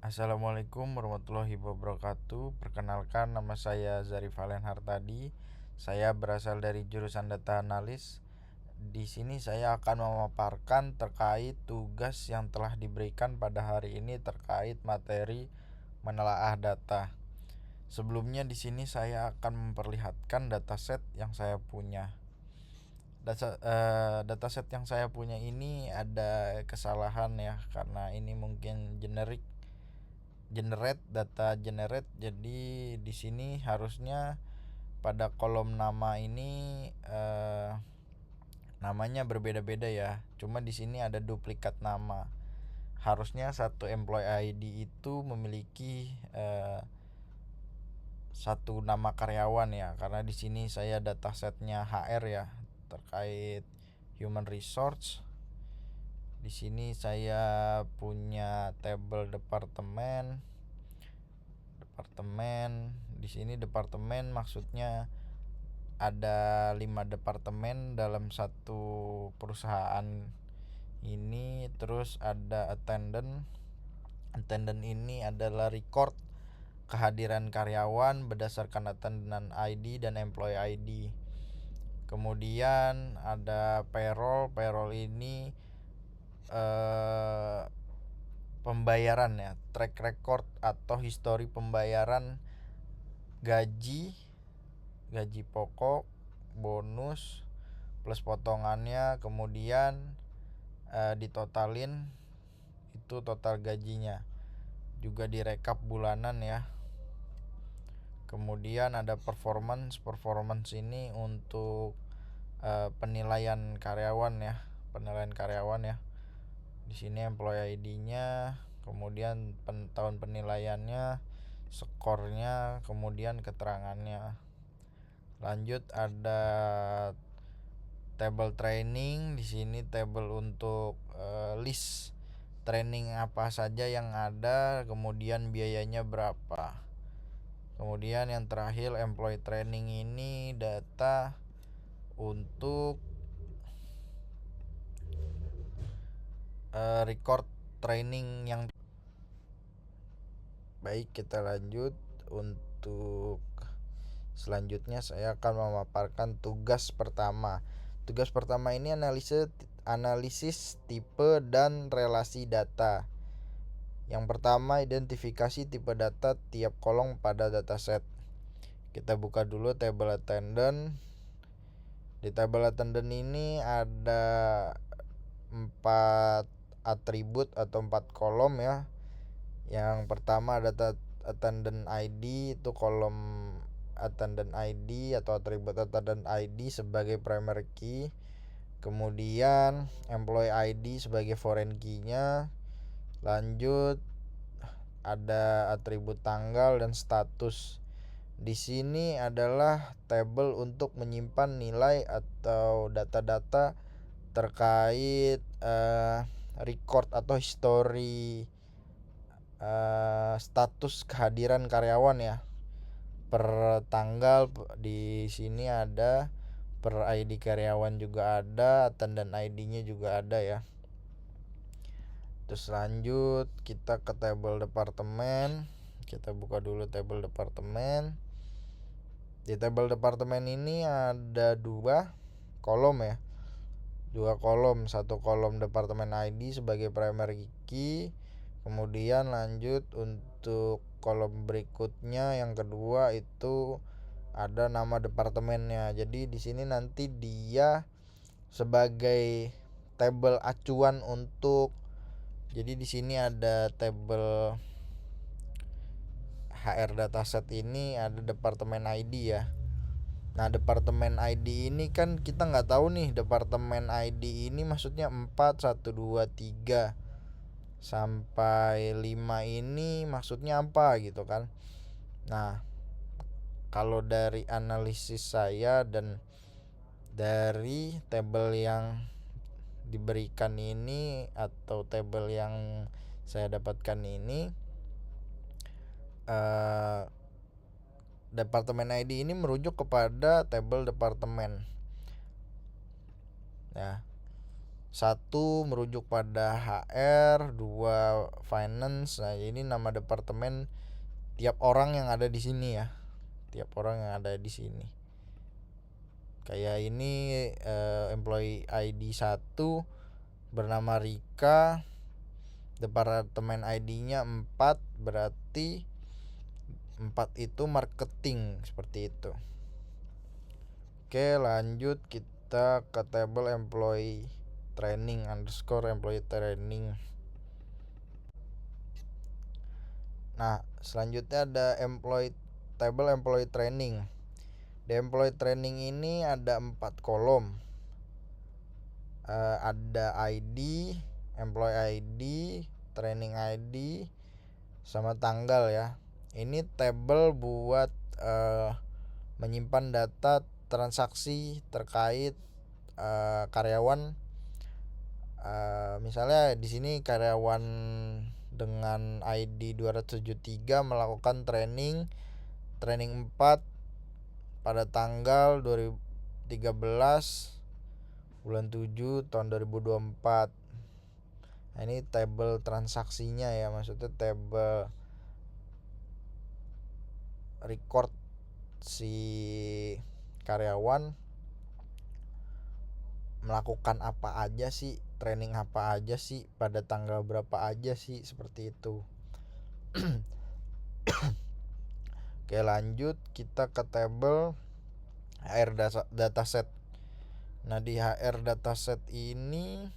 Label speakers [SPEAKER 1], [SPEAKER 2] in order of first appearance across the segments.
[SPEAKER 1] Assalamualaikum warahmatullahi wabarakatuh. Perkenalkan, nama saya Zarif Valen Hartadi. Saya berasal dari jurusan Data Analis. Di sini saya akan memaparkan terkait tugas yang telah diberikan pada hari ini terkait materi menelaah data. Sebelumnya di sini saya akan memperlihatkan dataset yang saya punya. Dataset yang saya punya ini ada kesalahan ya, karena ini mungkin generate. Jadi di sini harusnya pada kolom nama ini namanya berbeda-beda ya. Cuma di sini ada duplikat nama. Harusnya satu employee ID itu memiliki satu nama karyawan ya, karena di sini saya datasetnya HR ya, terkait human resource. Di sini saya punya tabel departemen. Di sini departemen maksudnya ada 5 departemen dalam satu perusahaan ini. Terus ada attendant ini adalah record kehadiran karyawan berdasarkan attendant ID dan employee ID. Kemudian ada payroll ini pembayaran ya, track record atau histori pembayaran gaji pokok, bonus plus potongannya, kemudian ditotalin itu total gajinya, juga direkap bulanan ya. Kemudian ada performance ini untuk penilaian karyawan ya. Di sini employee ID-nya, kemudian tahun penilaiannya, skornya, kemudian keterangannya. Lanjut ada table training. Di sini table untuk list training apa saja yang ada, kemudian biayanya berapa. Kemudian yang terakhir employee training ini data untuk record training yang baik. Kita lanjut. Untuk selanjutnya saya akan memaparkan tugas pertama. Tugas pertama ini analisis tipe dan relasi data. Yang pertama, identifikasi tipe data tiap kolom pada dataset. Kita buka dulu table attendant. Di table attendant ini ada 4 atribut atau 4 kolom ya. Yang pertama data attendant ID, itu kolom attendant ID atau atribut attendant ID sebagai primary key. Kemudian employee ID sebagai foreign key-nya. Lanjut ada atribut tanggal dan status. Di sini adalah table untuk menyimpan nilai atau data-data terkait record atau history status kehadiran karyawan ya. Per tanggal di sini ada, per ID karyawan juga ada, attendant ID-nya juga ada ya. Terus lanjut kita ke table departemen. Kita buka dulu table departemen. Di table departemen ini ada 2 kolom ya. 2 kolom, satu kolom departemen ID sebagai primary key. Kemudian lanjut untuk kolom berikutnya yang kedua itu ada nama departemennya. Jadi di sini nanti dia sebagai tabel acuan untuk, jadi di sini ada tabel HR dataset ini ada departemen ID ya. Nah, departemen ID ini kan kita nggak tahu nih, departemen ID ini maksudnya 4, 1, 2, 3 sampai 5 ini maksudnya apa gitu kan. Nah, kalau dari analisis saya dan dari tabel yang diberikan ini atau tabel yang saya dapatkan ini, departemen ID ini merujuk kepada tabel departemen ya. Satu merujuk pada HR, dua finance. Nah, ini nama departemen tiap orang yang ada di sini ya. Tiap orang yang ada di sini. Kayak ini employee ID 1 bernama Rika, departemen ID-nya 4, berarti 4 itu marketing, seperti itu. Oke, lanjut kita ke table employee training underscore employee training. Nah, selanjutnya ada table employee training. Di employee training ini ada 4 kolom. Ada ID, employee ID, training ID, sama tanggal ya. Ini table buat menyimpan data transaksi terkait karyawan. Misalnya di sini karyawan dengan ID 273 melakukan training 4 pada tanggal 2013 bulan 7 tahun 2024. Nah, ini table transaksinya ya, maksudnya table record si karyawan melakukan apa aja sih, training apa aja sih, pada tanggal berapa aja sih, seperti itu. Oke, lanjut kita ke table HR dataset. Nah, di HR dataset ini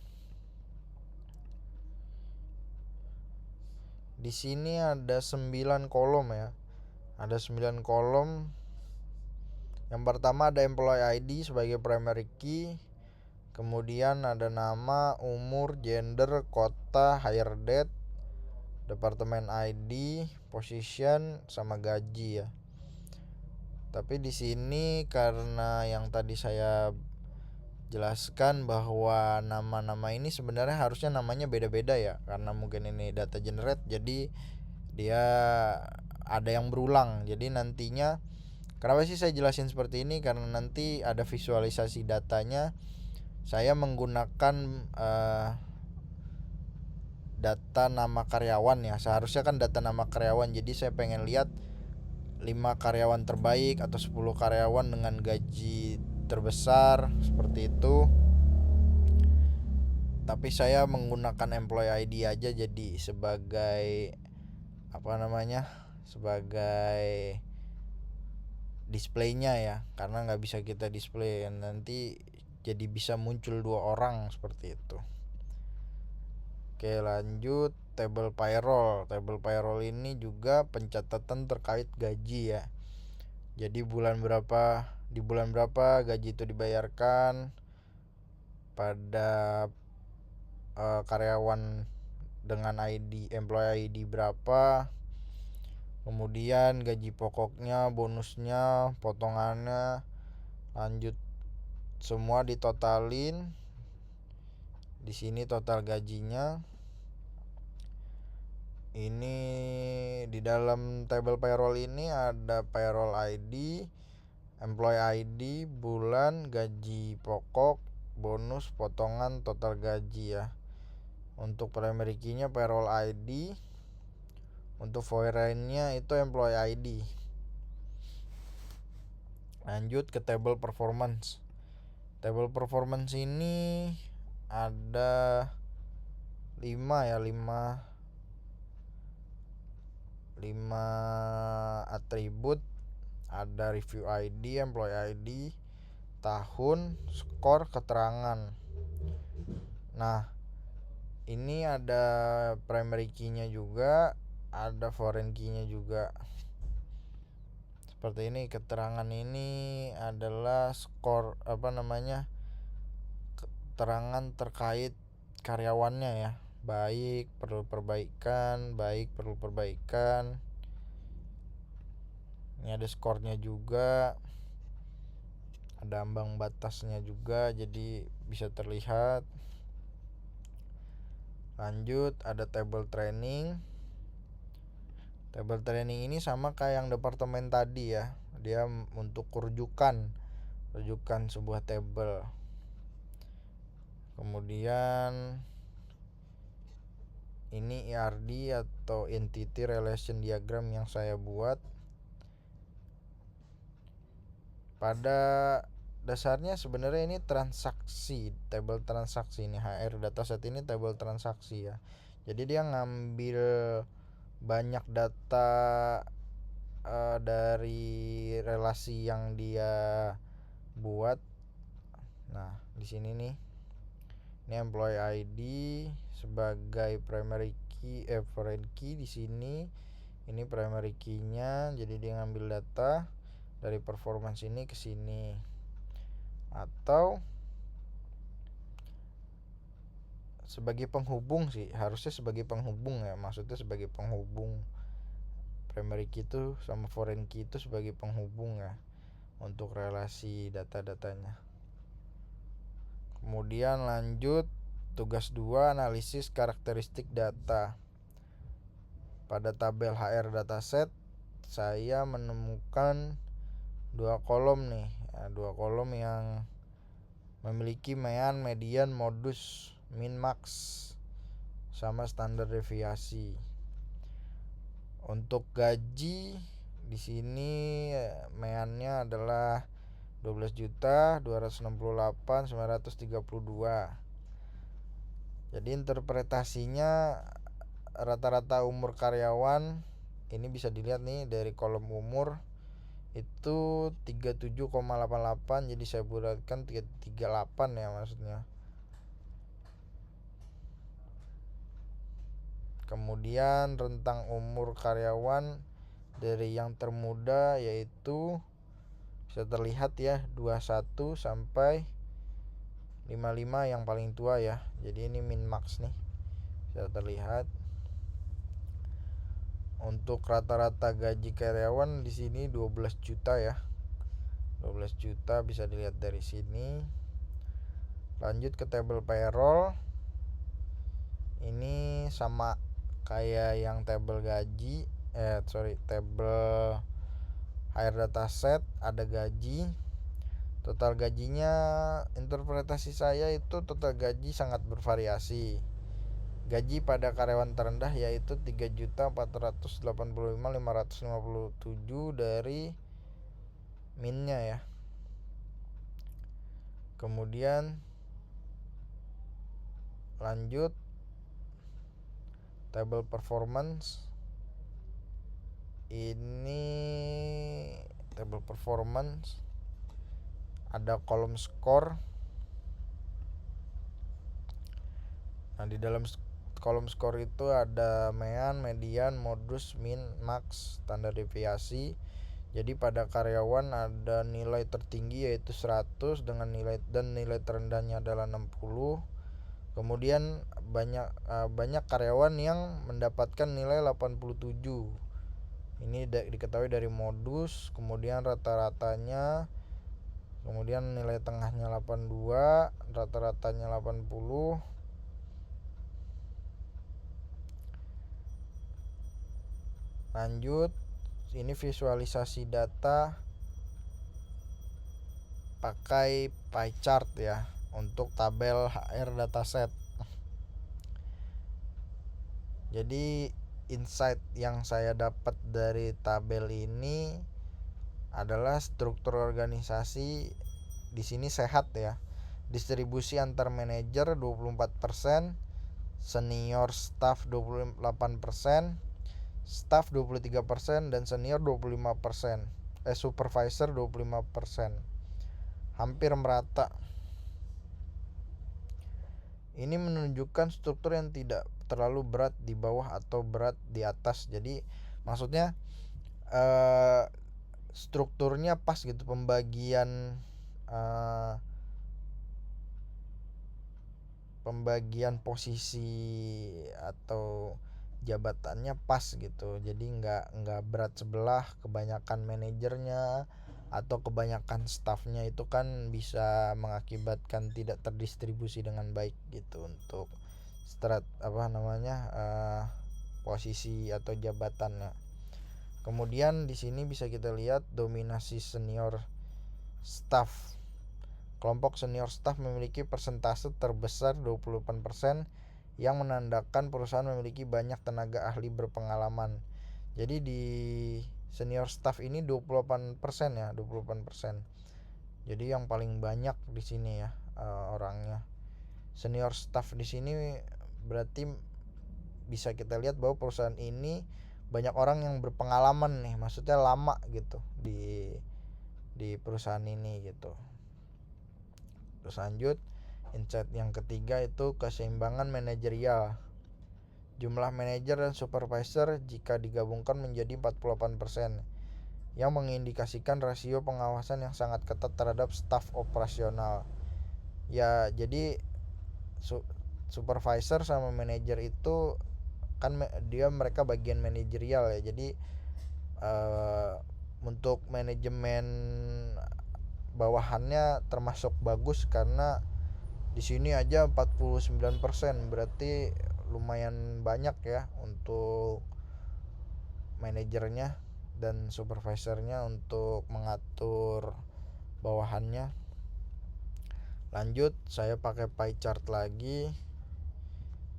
[SPEAKER 1] di sini ada 9 kolom ya. Ada 9 kolom. Yang pertama ada employee ID sebagai primary key. Kemudian ada nama, umur, gender, kota, hire date, departemen ID, position, sama gaji ya. Tapi di sini karena yang tadi saya jelaskan bahwa nama-nama ini sebenarnya harusnya namanya beda-beda ya, karena mungkin ini data generate jadi dia ada yang berulang. Jadi nantinya kenapa sih saya jelasin seperti ini, karena nanti ada visualisasi datanya. Saya menggunakan data nama karyawan ya. Seharusnya kan data nama karyawan. Jadi saya pengen lihat 5 karyawan terbaik atau 10 karyawan dengan gaji terbesar, seperti itu. Tapi saya menggunakan employee ID aja jadi sebagai sebagai displaynya ya, karena nggak bisa kita display nanti, jadi bisa muncul 2 orang seperti itu. Oke, lanjut table payroll. Table payroll ini juga pencatatan terkait gaji ya. Jadi di bulan berapa gaji itu dibayarkan pada karyawan dengan ID employee ID berapa. Kemudian gaji pokoknya, bonusnya, potongannya, lanjut semua ditotalin. Di sini total gajinya. Ini di dalam table payroll ini ada payroll ID, employee ID, bulan, gaji pokok, bonus, potongan, total gaji ya. Untuk primary key-nya payroll ID. Untuk foreign-nya itu employee ID. Lanjut ke table performance. Table performance ini ada 5 atribut. Ada review ID, employee ID, tahun, skor, keterangan. Nah, ini ada primary key-nya juga, ada foreign key-nya juga. Seperti ini. Keterangan ini adalah skor keterangan terkait karyawannya ya. Baik, perlu perbaikan. Ini ada skornya juga, ada ambang batasnya juga, jadi bisa terlihat. Lanjut ada table training. Table training ini sama kayak yang departemen tadi ya. Dia untuk rujukan sebuah table. Kemudian ini ERD atau Entity Relation Diagram yang saya buat. Pada dasarnya sebenarnya ini transaksi, tabel transaksi ini HR dataset ini tabel transaksi ya. Jadi dia ngambil banyak data dari relasi yang dia buat. Nah, di sini nih. Ini employee ID sebagai primary key, foreign key di sini. Ini primary key-nya, jadi dia ngambil data dari performance ini ke sini. Atau sebagai penghubung sih, harusnya sebagai penghubung ya, maksudnya sebagai penghubung. Primary key itu sama foreign key itu sebagai penghubung ya untuk relasi data-datanya. Kemudian lanjut tugas 2, analisis karakteristik data. Pada tabel HR dataset saya menemukan dua kolom nih, dua kolom yang memiliki mean, median, modus, min, max sama standar deviasi. Untuk gaji di sini meannya adalah 12.268.932. Jadi interpretasinya rata-rata umur karyawan ini bisa dilihat nih dari kolom umur itu 37,88, jadi saya bulatkan 38 ya maksudnya. Kemudian rentang umur karyawan dari yang termuda yaitu bisa terlihat ya 21 sampai 55 yang paling tua ya. Jadi ini min max nih. Bisa terlihat. Untuk rata-rata gaji karyawan di sini 12 juta ya. 12 juta bisa dilihat dari sini. Lanjut ke tabel payroll. Ini sama kayak yang tabel gaji, tabel HR dataset, ada gaji. Total gajinya interpretasi saya itu total gaji sangat bervariasi. Gaji pada karyawan terendah yaitu 3.485.557 dari minnya ya. Kemudian lanjut tabel performance. Ini tabel performance ada kolom skor. Nah, di dalam kolom skor itu ada mean, median, modus, min, max, standar deviasi. Jadi pada karyawan ada nilai tertinggi yaitu 100 dengan nilai terendahnya adalah 60. Kemudian banyak karyawan yang mendapatkan nilai 87. Ini diketahui dari modus, kemudian rata-ratanya, kemudian nilai tengahnya 82, rata-ratanya 80. Lanjut, ini visualisasi data pakai pie chart ya untuk tabel HR dataset. Jadi insight yang saya dapat dari tabel ini adalah struktur organisasi di sini sehat ya. Distribusi antar manajer 24%, senior staff 28%, staff 23% dan senior 25%. Supervisor 25%. Hampir merata. Ini menunjukkan struktur yang tidak terlalu berat di bawah atau berat di atas. Jadi maksudnya strukturnya pas gitu, pembagian posisi atau jabatannya pas gitu. Jadi nggak berat sebelah, kebanyakan manajernya atau kebanyakan staffnya itu kan bisa mengakibatkan tidak terdistribusi dengan baik gitu untuk posisi atau jabatannya. Kemudian di sini bisa kita lihat dominasi senior staff Kelompok senior staff memiliki persentase terbesar 28%, yang menandakan perusahaan memiliki banyak tenaga ahli berpengalaman. Jadi di senior staff ini 28% ya, 28%. Jadi yang paling banyak di sini ya orangnya. Senior staff di sini berarti bisa kita lihat bahwa perusahaan ini banyak orang yang berpengalaman nih, maksudnya lama gitu di perusahaan ini gitu. Terus lanjut, insight yang ketiga itu keseimbangan manajerial. Jumlah manajer dan supervisor jika digabungkan menjadi 48%, yang mengindikasikan rasio pengawasan yang sangat ketat terhadap staf operasional. Ya, jadi supervisor sama manajer itu kan mereka bagian manajerial ya. Jadi untuk manajemen bawahannya termasuk bagus karena di sini aja 49%, berarti lumayan banyak ya untuk manajernya dan supervisornya untuk mengatur bawahannya. Lanjut, saya pakai pie chart lagi.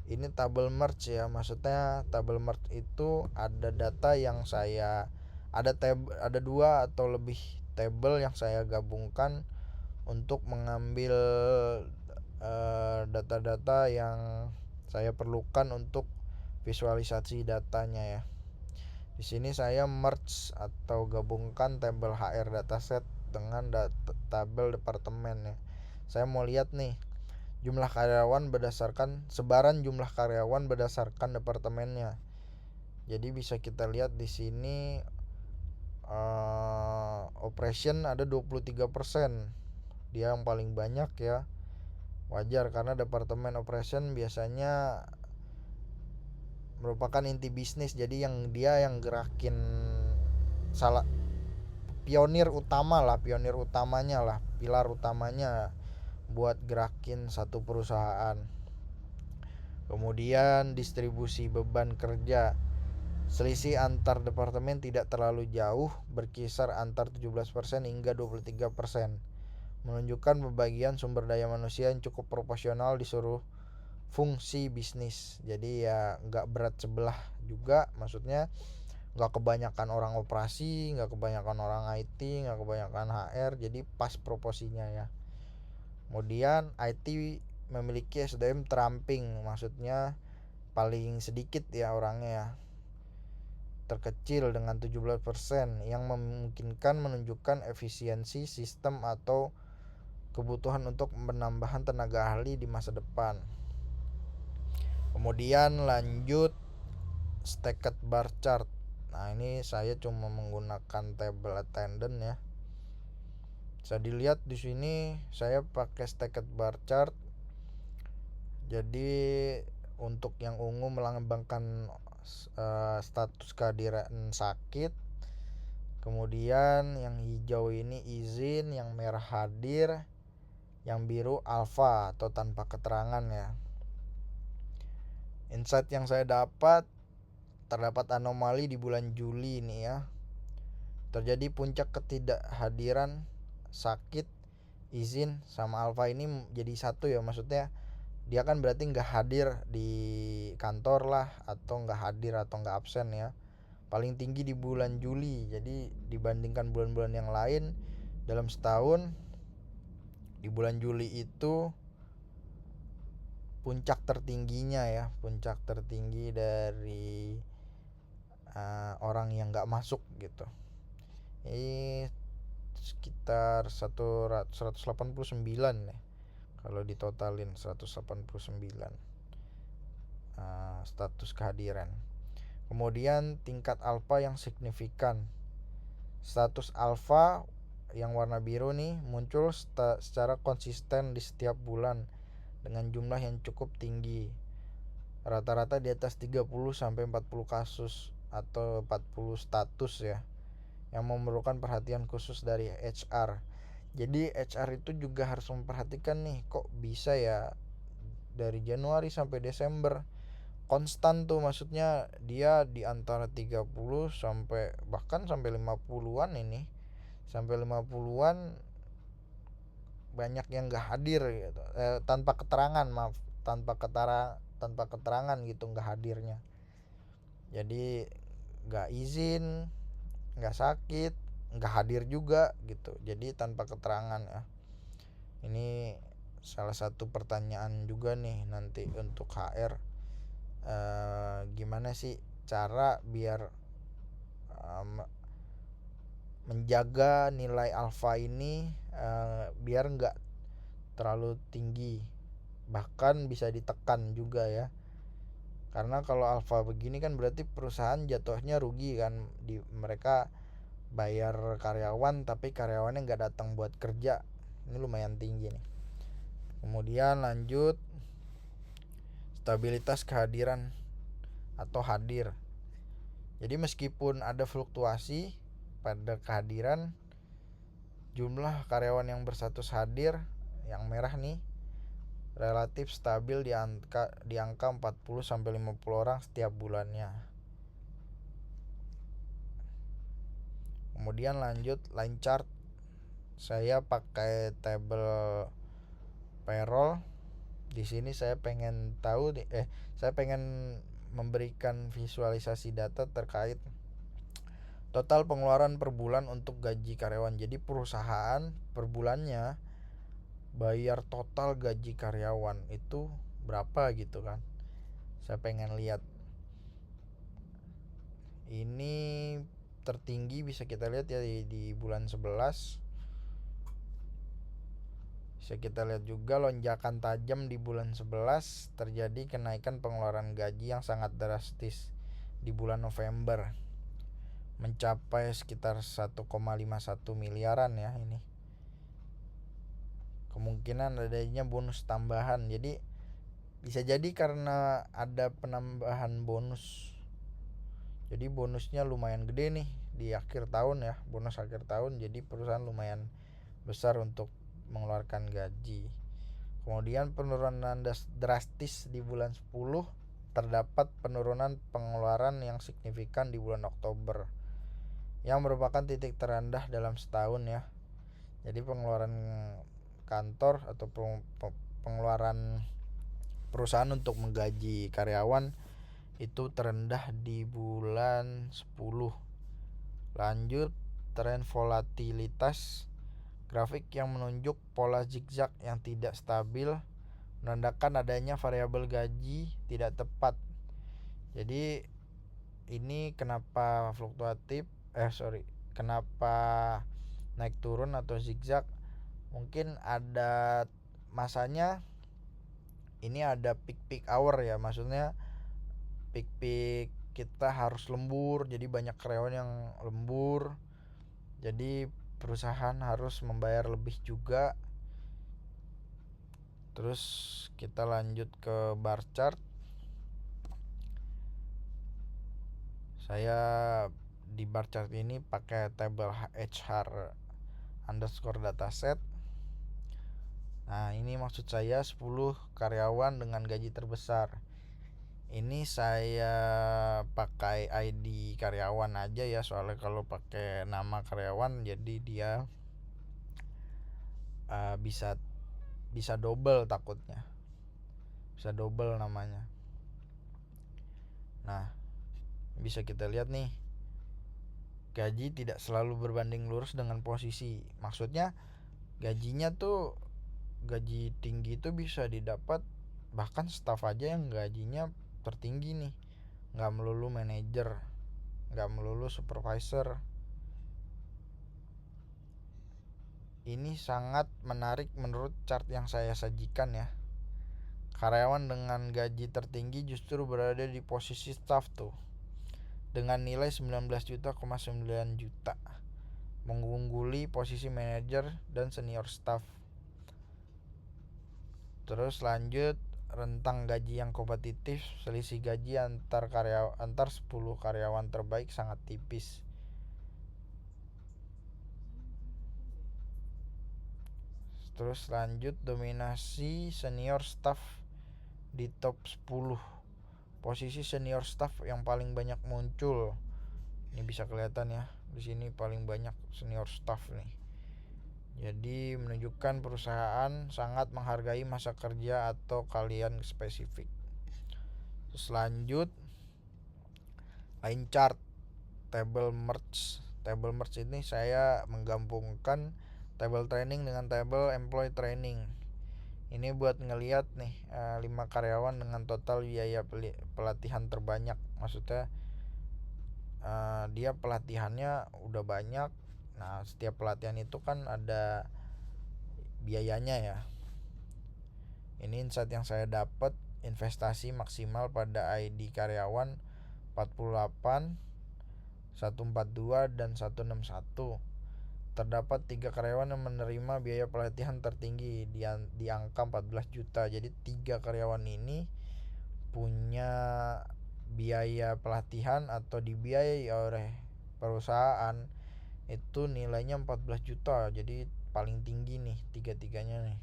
[SPEAKER 1] Ini tabel merge ya, maksudnya tabel merge itu ada data yang ada dua atau lebih tabel yang saya gabungkan untuk mengambil data-data yang saya perlukan untuk visualisasi datanya ya. Di sini saya merge atau gabungkan tabel HR dataset dengan tabel departemen ya. Saya mau lihat nih jumlah karyawan berdasarkan sebaran jumlah karyawan berdasarkan departemennya. Jadi bisa kita lihat di sini operation ada 23%. Dia yang paling banyak ya. Wajar karena departemen operation biasanya merupakan inti bisnis, jadi yang gerakin pionir utamanya lah, pilar utamanya buat gerakin satu perusahaan. Kemudian distribusi beban kerja. Selisih antar departemen tidak terlalu jauh, berkisar antar 17% hingga 23%. Menunjukkan pembagian sumber daya manusia yang cukup proporsional di seluruh fungsi bisnis. Jadi ya nggak berat sebelah juga, maksudnya nggak kebanyakan orang operasi, nggak kebanyakan orang IT, nggak kebanyakan HR, jadi pas proporsinya ya. Kemudian IT memiliki SDM teramping, maksudnya paling sedikit ya orangnya ya, terkecil dengan 17%, yang memungkinkan menunjukkan efisiensi sistem atau kebutuhan untuk penambahan tenaga ahli di masa depan. Kemudian lanjut stacked bar chart. Nah, ini saya cuma menggunakan table attendant ya. Bisa dilihat di sini saya pakai stacked bar chart. Jadi untuk yang ungu melambangkan status kehadiran sakit. Kemudian yang hijau ini izin, yang merah hadir, yang biru alfa atau tanpa keterangan ya. Insight yang saya dapat, terdapat anomali di bulan Juli ini ya. Terjadi puncak ketidakhadiran sakit, izin sama alfa ini jadi satu ya, maksudnya dia kan berarti nggak hadir di kantor lah, atau nggak hadir atau nggak absen ya. Paling tinggi di bulan Juli. Jadi dibandingkan bulan-bulan yang lain dalam setahun, di bulan Juli itu puncak tertingginya ya, puncak tertinggi dari orang yang nggak masuk gitu. Ini sekitar 189 ya, kalau ditotalin 189 status kehadiran. Kemudian tingkat alfa yang signifikan. Status alfa yang warna biru nih muncul secara konsisten di setiap bulan dengan jumlah yang cukup tinggi. Rata-rata di atas 30 sampai 40 kasus atau 40 status ya, yang memerlukan perhatian khusus dari HR. Jadi HR itu juga harus memperhatikan nih, kok bisa ya dari Januari sampai Desember konstan tuh, maksudnya dia di antara 30 sampai bahkan sampai 50-an ini. Sampai 50-an banyak yang nggak hadir gitu, tanpa keterangan, tanpa keterangan gitu nggak hadirnya. Jadi nggak izin, nggak sakit, nggak hadir juga gitu, jadi tanpa keterangan ya. Ini salah satu pertanyaan juga nih nanti untuk HR, gimana sih cara biar menjaga nilai alfa ini biar nggak terlalu tinggi, bahkan bisa ditekan juga ya. Karena kalau alfa begini kan berarti perusahaan jatuhnya rugi kan, mereka bayar karyawan tapi karyawannya nggak datang buat kerja. Ini lumayan tinggi nih. Kemudian lanjut, stabilitas kehadiran atau hadir. Jadi meskipun ada fluktuasi pada kehadiran, jumlah karyawan yang berstatus hadir yang merah nih relatif stabil di angka 40 sampai 50 orang setiap bulannya. Kemudian lanjut line chart. Saya pakai table payroll. Di sini saya pengen memberikan visualisasi data terkait total pengeluaran per bulan untuk gaji karyawan. Jadi perusahaan per bulannya bayar total gaji karyawan itu berapa gitu kan. Saya pengen lihat. Ini tertinggi bisa kita lihat ya di bulan 11. Bisa kita lihat juga lonjakan tajam di bulan 11, terjadi kenaikan pengeluaran gaji yang sangat drastis di bulan November, mencapai sekitar 1,51 miliaran ya ini. Kemungkinan adanya bonus tambahan. Jadi bisa jadi karena ada penambahan bonus. Jadi bonusnya lumayan gede nih di akhir tahun ya, bonus akhir tahun. Jadi perusahaan lumayan besar untuk mengeluarkan gaji. Kemudian penurunan drastis di bulan 10, terdapat penurunan pengeluaran yang signifikan di bulan Oktober, yang merupakan titik terendah dalam setahun ya. Jadi pengeluaran kantor atau pengeluaran perusahaan untuk menggaji karyawan itu terendah di bulan 10. Lanjut, tren volatilitas. Grafik yang menunjuk pola zigzag yang tidak stabil menandakan adanya variabel gaji tidak tepat. Jadi ini kenapa fluktuatif, kenapa naik turun atau zigzag? Mungkin ada masanya ini ada peak hour ya, maksudnya peak kita harus lembur, jadi banyak karyawan yang lembur. Jadi perusahaan harus membayar lebih juga. Terus kita lanjut ke bar chart. Saya di bar chart ini pakai table HR underscore dataset. Nah ini maksud saya 10 karyawan dengan gaji terbesar. Ini saya pakai ID karyawan aja ya, soalnya kalau pakai nama karyawan jadi dia bisa double takutnya. Bisa double namanya. Nah, bisa kita lihat nih. Gaji tidak selalu berbanding lurus dengan posisi. Maksudnya gajinya tuh, gaji tinggi itu bisa didapat bahkan staff aja yang gajinya tertinggi nih. Gak melulu manajer, gak melulu supervisor. Ini sangat menarik menurut chart yang saya sajikan ya. Karyawan dengan gaji tertinggi justru berada di posisi staff tuh, dengan nilai 19,9 juta, mengungguli posisi manajer dan senior staff. Terus lanjut, rentang gaji yang kompetitif, selisih gaji antar 10 karyawan terbaik sangat tipis. Terus lanjut, dominasi senior staff di top 10. Posisi senior staff yang paling banyak muncul. Ini bisa kelihatan ya, di sini paling banyak senior staff nih. Jadi menunjukkan perusahaan sangat menghargai masa kerja atau kalian spesifik. Selanjut, line chart, table merge. Table merge ini saya menggabungkan table training dengan table employee training. Ini buat ngelihat nih 5 karyawan dengan total biaya pelatihan terbanyak. Maksudnya dia pelatihannya udah banyak. Nah, setiap pelatihan itu kan ada biayanya ya. Ini insight yang saya dapat, investasi maksimal pada ID karyawan 48, 142 dan 161. Terdapat 3 karyawan yang menerima biaya pelatihan tertinggi di angka 14 juta. Jadi 3 karyawan ini punya biaya pelatihan atau dibiayai oleh perusahaan itu nilainya 14 juta. Jadi paling tinggi nih tiga-tiganya nih.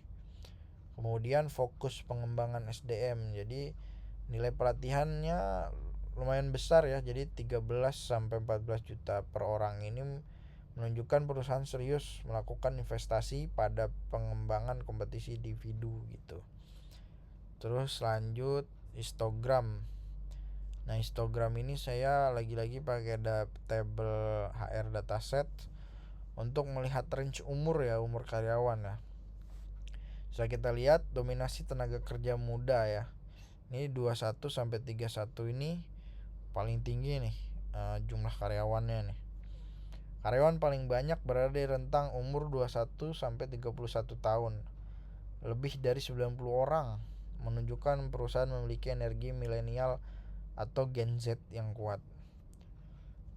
[SPEAKER 1] Kemudian fokus pengembangan SDM. Jadi nilai pelatihannya lumayan besar ya. Jadi 13 sampai 14 juta per orang. Ini menunjukkan perusahaan serius melakukan investasi pada pengembangan kompetisi individu gitu. Terus lanjut histogram. Nah, histogram ini saya lagi-lagi pakai table HR dataset untuk melihat range umur karyawan ya. Bisa kita lihat dominasi tenaga kerja muda ya. Ini 21 sampai 31 ini paling tinggi nih jumlah karyawannya nih. Karyawan paling banyak berada di rentang umur 21 sampai 31 tahun. Lebih dari 90 orang, menunjukkan perusahaan memiliki energi milenial atau Gen Z yang kuat.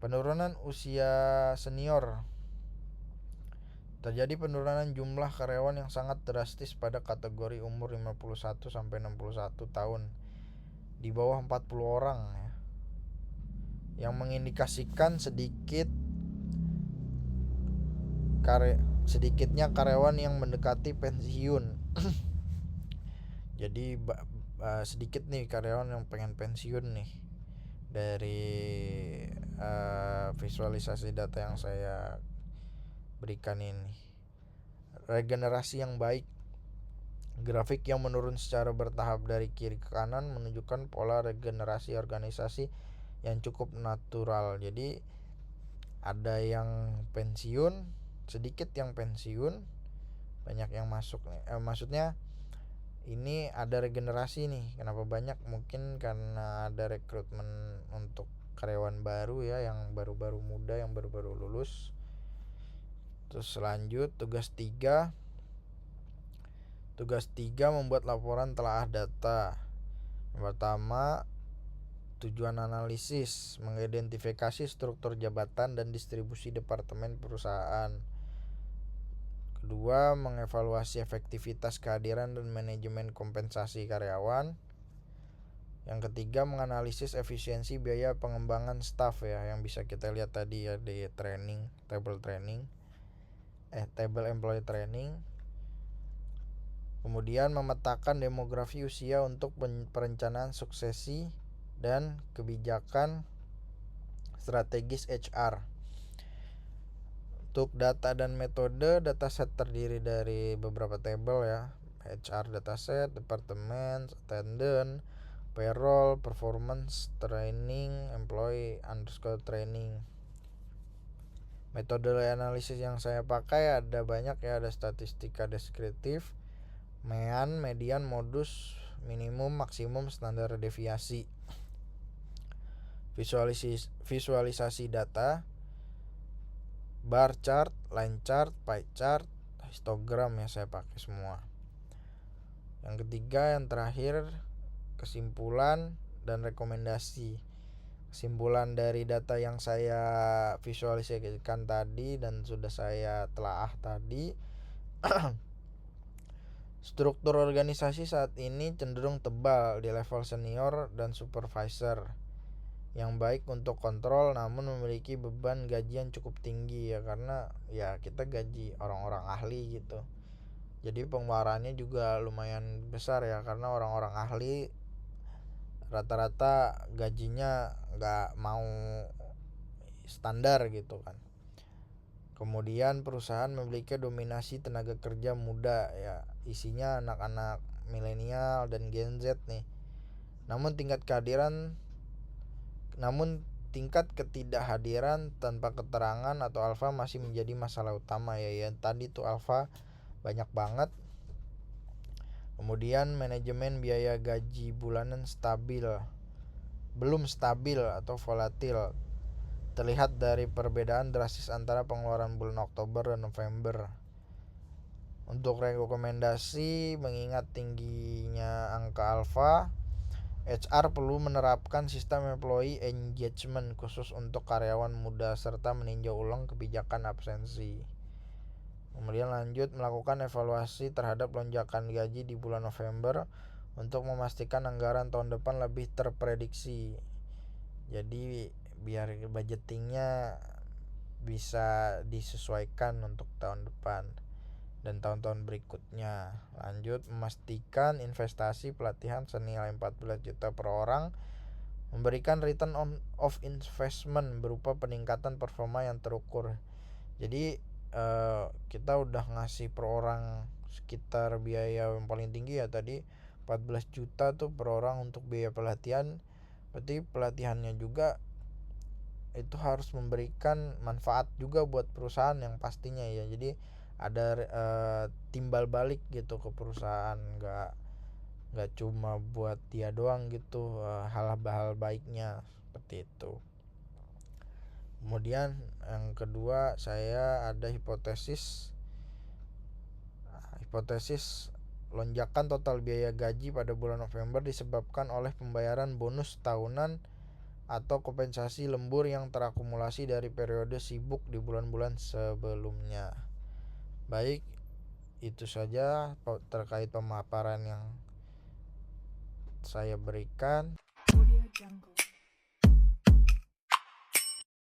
[SPEAKER 1] Penurunan usia senior. Terjadi penurunan jumlah karyawan yang sangat drastis pada kategori umur 51 sampai 61 tahun, di bawah 40 orang ya. Yang mengindikasikan sedikitnya karyawan yang mendekati pensiun. Jadi sedikit nih karyawan yang pengen pensiun nih dari visualisasi data yang saya berikan ini. Regenerasi yang baik. Grafik yang menurun secara bertahap dari kiri ke kanan menunjukkan pola regenerasi organisasi yang cukup natural. Jadi ada yang pensiun, sedikit yang pensiun, banyak yang masuk nih. Maksudnya ini ada regenerasi nih. Kenapa banyak? Mungkin karena ada rekrutmen untuk karyawan baru ya, yang baru-baru muda, yang baru-baru lulus. Terus lanjut tugas 3. Tugas 3 membuat laporan telaah data. Yang pertama, tujuan analisis, mengidentifikasi struktur jabatan dan distribusi departemen perusahaan. Kedua, mengevaluasi efektivitas kehadiran dan manajemen kompensasi karyawan. Yang ketiga, menganalisis efisiensi biaya pengembangan staff ya, yang bisa kita lihat tadi ya di table employee training. Kemudian memetakan demografi usia untuk perencanaan suksesi dan kebijakan strategis HR. Untuk data dan metode, dataset terdiri dari beberapa tabel ya. HR dataset, departemen, attendant, payroll, performance, training, employee underscore training. Metode analisis yang saya pakai ada banyak ya, ada statistika deskriptif, median, modus, minimum, maksimum, standar deviasi. Visualisasi data, bar chart, line chart, pie chart, histogram ya saya pakai semua. Yang ketiga, yang terakhir, kesimpulan dan rekomendasi. Kesimpulan dari data yang saya visualisasikan tadi dan sudah saya telaah tadi. Struktur organisasi saat ini cenderung tebal di level senior dan supervisor, yang baik untuk kontrol namun memiliki beban gaji yang cukup tinggi ya, karena ya kita gaji orang-orang ahli gitu. Jadi pengeluarannya juga lumayan besar ya, karena orang-orang ahli rata-rata gajinya gak mau standar gitu kan. Kemudian perusahaan memiliki dominasi tenaga kerja muda ya, isinya anak-anak milenial dan Gen Z nih. Namun tingkat ketidakhadiran tanpa keterangan atau alfa masih menjadi masalah utama ya. Yang tadi tuh alfa banyak banget. Kemudian manajemen biaya gaji bulanan belum stabil atau volatil. Terlihat dari perbedaan drastis antara pengeluaran bulan Oktober dan November. Untuk rekomendasi, mengingat tingginya angka alfa, HR perlu menerapkan sistem employee engagement khusus untuk karyawan muda serta meninjau ulang kebijakan absensi. Kemudian lanjut melakukan evaluasi terhadap lonjakan gaji di bulan November untuk memastikan anggaran tahun depan lebih terprediksi. Jadi biar budgetingnya bisa disesuaikan untuk tahun depan dan tahun-tahun berikutnya. Lanjut memastikan investasi pelatihan senilai 14 juta per orang memberikan return of investment berupa peningkatan performa yang terukur. Jadi kita udah ngasih per orang sekitar biaya yang paling tinggi ya tadi 14 juta tuh per orang untuk biaya pelatihan. Berarti pelatihannya juga itu harus memberikan manfaat juga buat perusahaan yang pastinya ya. Jadi ada timbal balik gitu ke perusahaan, nggak cuma buat dia doang gitu, hal-hal baiknya seperti itu. Kemudian yang kedua saya ada hipotesis lonjakan total biaya gaji pada bulan November disebabkan oleh pembayaran bonus tahunan atau kompensasi lembur yang terakumulasi dari periode sibuk di bulan-bulan sebelumnya. Baik, itu saja terkait pemaparan yang saya berikan.